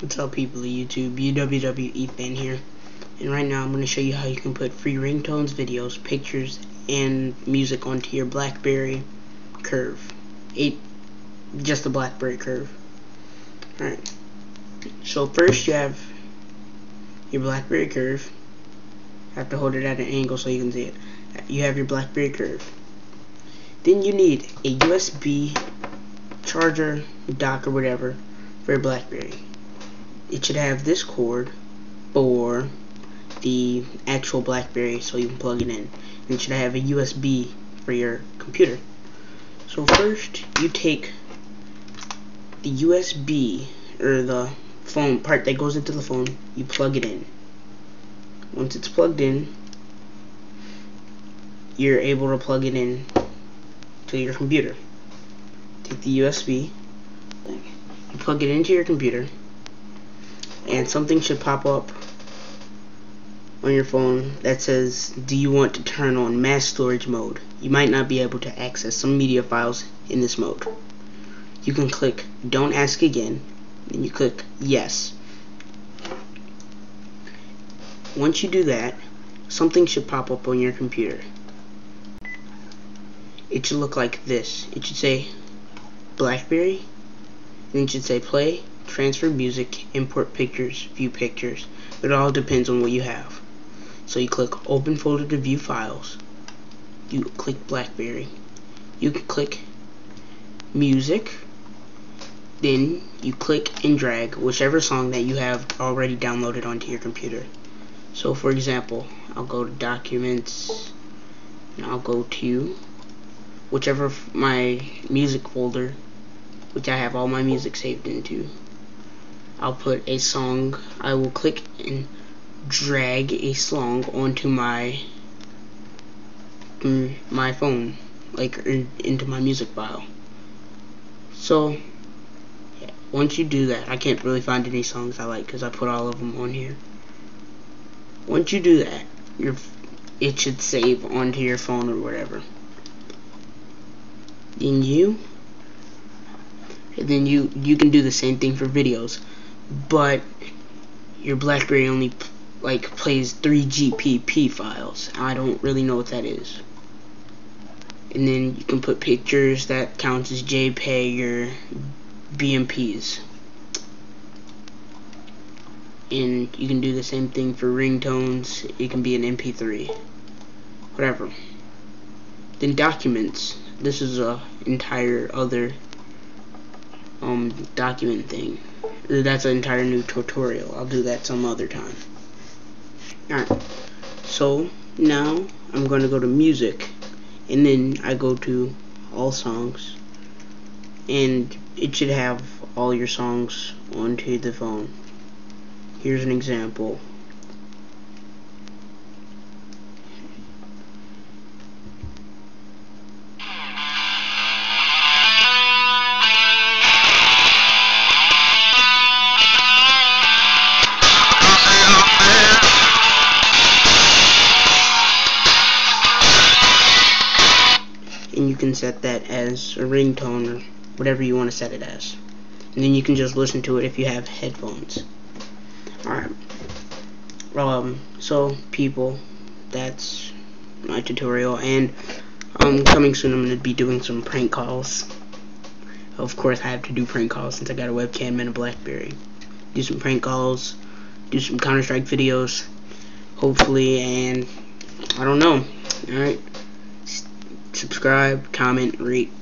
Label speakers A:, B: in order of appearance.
A: What's up, people of YouTube? UWWEthan here, and right now I'm going to show you how you can put free ringtones, videos, pictures, and music onto your BlackBerry Curve. Just the BlackBerry Curve. Alright, so first you have your BlackBerry Curve. I have to hold it at an angle so you can see it. You have your BlackBerry Curve. Then you need a USB charger, dock, or whatever for your BlackBerry. It should have this cord for the actual BlackBerry so you can plug it in. And it should have a USB for your computer. So first you take the USB, or the phone part that goes into the phone, you plug it in. Once it's plugged in, you're able to plug it in to your computer. Take the USB, you plug it into your computer, and something should pop up on your phone that says, do you want to turn on mass storage mode? You might not be able to access some media files in this mode. You can click don't ask again, and you click yes. Once you do that, something should pop up on your computer. It should look like this. It should say BlackBerry, and it should say play, transfer music, import pictures, view pictures. It all depends on what you have. So you click open folder to view files. You click BlackBerry. You can click music. Then you click and drag whichever song that you have already downloaded onto your computer. So for example, I'll go to documents, and I'll go to whichever my music folder, which I have all my music saved into. I'll put a song. I will click and drag a song onto my phone, like into my music file. So yeah, once you do that, I can't really find any songs I like because I put all of them on here. Once you do that, it should save onto your phone or whatever. Then you can do the same thing for videos, but your BlackBerry only plays 3GPP files. I don't really know what that is. And then you can put pictures that counts as JPEG or BMPs. And you can do the same thing for ringtones. It can be an MP3, whatever. Then documents. This is a entire other document thing. That's an entire new tutorial. I'll do that some other time. Alright, so now I'm going to go to music, and then I go to all songs, and it should have all your songs onto the phone. Here's an example. And you can set that as a ringtone or whatever you want to set it as. And then you can just listen to it if you have headphones. Alright. So people, that's my tutorial, and coming soon I'm going to be doing some prank calls. Of course I have to do prank calls since I got a webcam and a BlackBerry. Do some prank calls, do some Counter-Strike videos, hopefully, and I don't know. Alright. Subscribe, comment, rate.